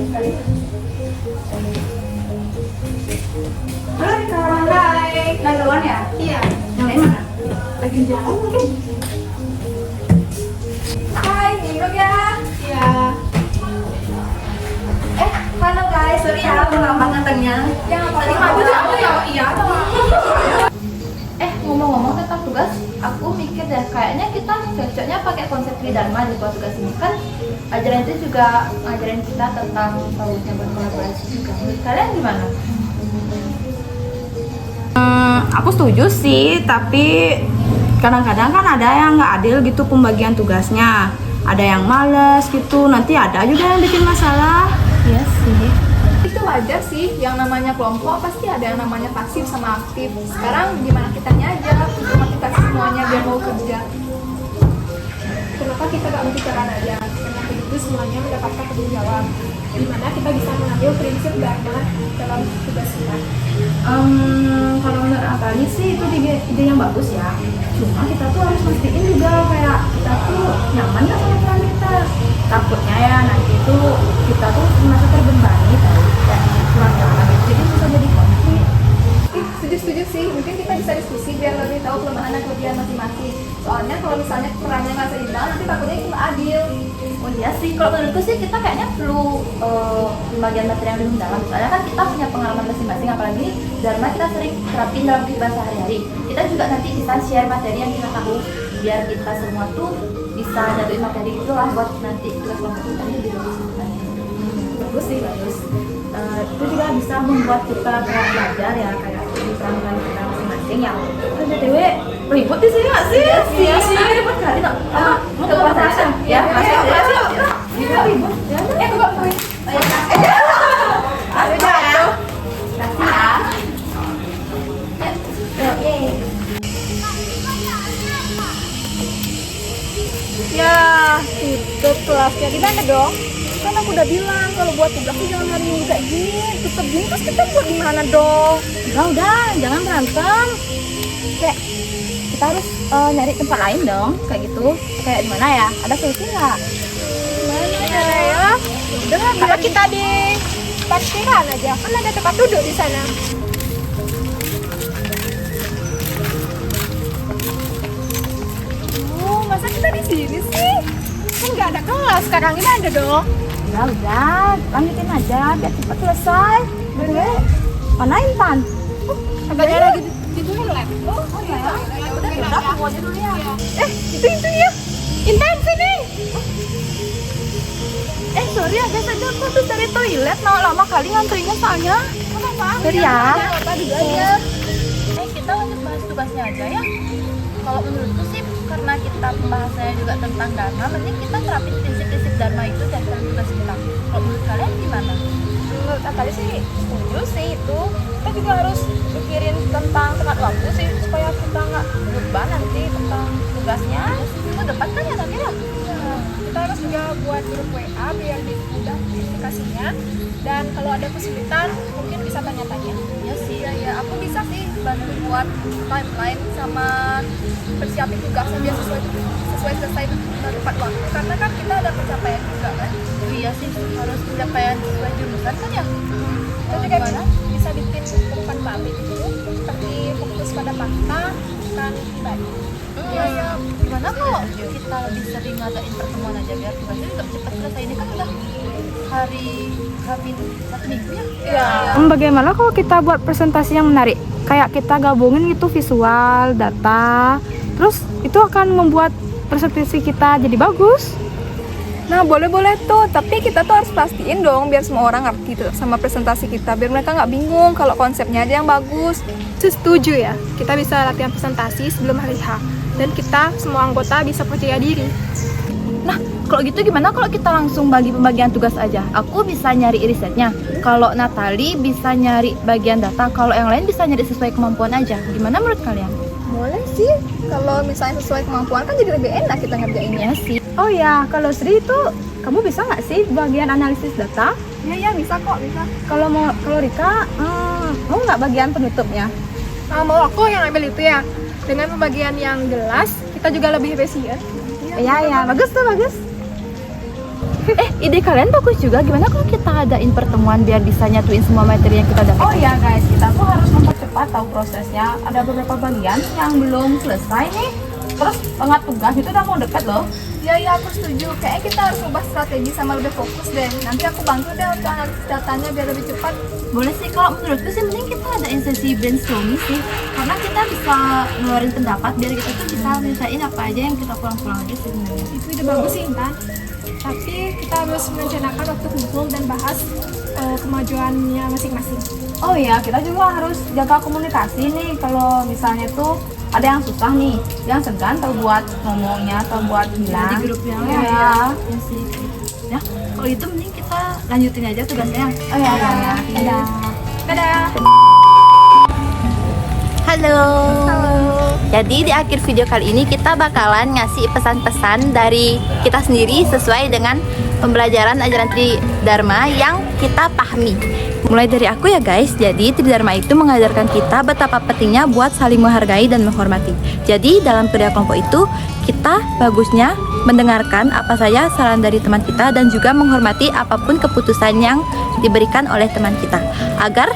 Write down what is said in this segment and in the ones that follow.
sekali. Halo Rika. Hai. Lagi luar ya? Iya. Yang lain mana? Lagi jalan mungkin. Hai, minum ya? Iya. Halo guys, sorry ya aku lambat datangnya. Yang tadi maju aku ya, iya toh. Ngomong-ngomong tentang tugas, aku mikir deh kayaknya kita cocoknya pakai konsep Tridharma di buat tugas ini kan. Ajaran itu juga ngajarin kita tentang tahunya berkolaborasi juga. Menurut kalian gimana? Aku setuju sih, tapi kadang-kadang kan ada yang nggak adil gitu pembagian tugasnya. Ada yang males gitu, nanti ada juga yang bikin masalah. Iya sih. Itu wajar sih, yang namanya kelompok pasti ada yang namanya pasif sama aktif. Sekarang gimana kitanya aja, kita semuanya biar mau kerja. Kenapa kita gak membicarakan aja? Karena begitu semuanya mendapatkan tanggung jawab. Di mana kita bisa mengambil prinsip dharma dalam tugas kita. Kalau menurut Atali sih itu ide yang bagus ya. Cuma kita tuh harus pastiin juga kayak kita tuh nyaman gak sama peran kita. Takutnya ya nanti tuh kita tuh merasa terbebani tau, kayak kurang nyaman gitu. Jadi bisa jadi konflik. Setuju sih, mungkin kita bisa diskusi biar lebih tahu kelemahan dan kelebihan masing-masing. Soalnya kalau misalnya perannya nggak seimbang, nanti takutnya itu nggak adil. Oh iya sih, kalau menurutku sih kita kayaknya perlu pembagian materi yang lebih mendalam. Soalnya kan kita punya pengalaman masing-masing, apalagi Dharma kita sering terapin dalam kehidupan sehari-hari. Kita juga nanti bisa share materi yang kita tahu, biar kita semua tuh bisa jatuhin materi itu lah buat nanti tugas kelompok kita ini lebih bagus sebenarnya. Bagus sih, bagus. Itu juga bisa membuat kita kayak belajar ya, kayak di peran kita masing-masing yang BTW ribut di sini nggak sih? Iya sih, ribut kali tak? Mau ke pasar ya? Iya ribut. Ya, aku bantuin. Ayo jatuh. Ya, tutup kelasnya. Gimana dong? Kan aku udah bilang kalau buat tugas tuh jangan hari Minggu kayak gini. Tutup gini terus kita buat gimana dong? Udah, jangan berantem. Kayak kita harus nyari tempat lain dong, kayak gitu. Kayak di mana ya? Ada solusi nggak? Mana ya? Udah, apa kita di parkiran aja? Kan ada tempat duduk di sana. Masa kita di sini sih? Kan nggak ada kelas sekarang, gimana dong? Udah, lanjutin aja biar cepat selesai. Boleh. Mana Intan? Agaknya lagi di toilet. Oh iya. Udah, aku aja dulu ya. Itu ya. Intan sini. Sorry ada saja aku tuh dari toilet. Mau lama kali ngantrinya soalnya. Sorry ya. Apa dulu aja. Kita lanjut bahas tugasnya aja ya. Kalau menurutku sih karena kita pembahasannya juga tentang Dharma, mending kita terapin prinsip-prinsip Dharma itu dalam tugas kita. Kalau menurut kalian gimana? Menurut Atali sih setuju sih itu. Kita juga harus pikirin tentang tengah waktu sih supaya kita nggak beban nanti tentang tugasnya. Minggu depan kan ya tapi ya? Kita harus juga buat grup WA biar mudah komunikasinya. Dan kalau ada kesulitan mungkin bisa tanya-tanya. Ya sih, ya aku bisa sih bantu buat timeline sama persiapin tugasnya biar sesuai selesai tepat waktu, karena kan kita ada pencapaian juga kan. Iya sih, harus pencapaian sesuai jurusan kan ya. Kita juga bisa bikin umpan balik itu seperti fokus pada fakta bukan pribadi. Iya. Gimana kalau kita lebih sering ngadain pertemuan aja biar tugasnya juga cepat selesai. Ini kan udah hari H-1 minggu ya. Iya. Bagaimana kalau kita buat presentasi yang menarik? Kayak kita gabungin gitu visual, data, terus itu akan membuat presentasi kita jadi bagus. Nah, boleh tuh, tapi kita tuh harus pastiin dong biar semua orang ngerti tuh sama presentasi kita, biar mereka nggak bingung kalau konsepnya aja yang bagus. Setuju ya, kita bisa latihan presentasi sebelum hari H dan kita semua anggota bisa percaya diri. Nah, kalau gitu gimana kalau kita langsung bagi pembagian tugas aja? Aku bisa nyari risetnya. Kalau Natali bisa nyari bagian data, kalau yang lain bisa nyari sesuai kemampuan aja. Gimana menurut kalian? Boleh sih, kalau misalnya sesuai kemampuan kan jadi lebih enak kita ngerjainnya. Sih. Oh ya, kalau Sri itu kamu bisa nggak sih bagian analisis data? Iya, bisa kok, bisa. Kalau Rika, mau nggak bagian penutupnya? Nah, mau aku yang ambil itu ya. Dengan pembagian yang jelas, kita juga lebih efisien. Iya, bagus tuh, bagus. Ide kalian bagus juga. Gimana kalau kita adain pertemuan biar bisa nyatuin semua materi yang kita dapat? Oh iya guys, kita tuh harus mempercepat tahu prosesnya. Ada beberapa bagian yang belum selesai nih. Terus tengah tugas itu udah mau deket loh. Iya, aku setuju. Kayaknya kita harus ubah strategi sama lebih fokus deh. Nanti aku bantu deh untuk analisis datanya biar lebih cepat. Boleh sih, kalau menurutku sih mending kita adain sesi brainstorming sih. Karena kita bisa ngeluarin pendapat biar kita tuh bisa nyelesain apa aja yang kita pulang-pulang aja sebenarnya. Itu ide bagus sih Intan. Tapi kita harus merencanakan waktu kumpul dan bahas kemajuannya masing-masing. Oh iya, kita juga harus jaga komunikasi nih. Kalau misalnya tuh ada yang susah nih, yang segan atau buat ngomongnya atau buat bilang Di grup yang ya. ya sih. Ya, kalau itu mending kita lanjutin aja tugasnya. Oh iya, ya. Dadah. Dadah! Halo. Jadi di akhir video kali ini kita bakalan ngasih pesan-pesan dari kita sendiri sesuai dengan pembelajaran ajaran Tridharma yang kita pahami. Mulai dari aku ya guys, jadi Tridharma itu mengajarkan kita betapa pentingnya buat saling menghargai dan menghormati. Jadi dalam kerja kelompok itu kita bagusnya mendengarkan apa saja saran dari teman kita dan juga menghormati apapun keputusan yang diberikan oleh teman kita agar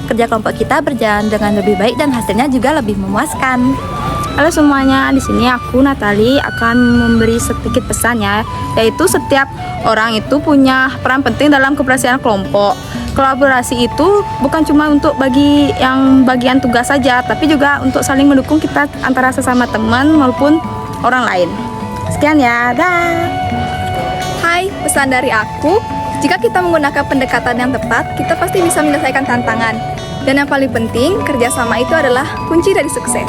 kerja kelompok kita berjalan dengan lebih baik dan hasilnya juga lebih memuaskan. Halo semuanya, di sini aku Natali akan memberi sedikit pesan ya, yaitu setiap orang itu punya peran penting dalam keberhasilan kelompok. Kolaborasi itu bukan cuma untuk bagi yang bagian tugas saja, tapi juga untuk saling mendukung kita antara sesama teman maupun orang lain. Sekian ya, dah. Hai, pesan dari aku, jika kita menggunakan pendekatan yang tepat, kita pasti bisa menyelesaikan tantangan. Dan yang paling penting, kerjasama itu adalah kunci dari sukses.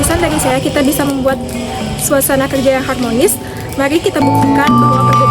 Pesan dari saya, kita bisa membuat suasana kerja yang harmonis. Mari kita buktikan bahwa kerja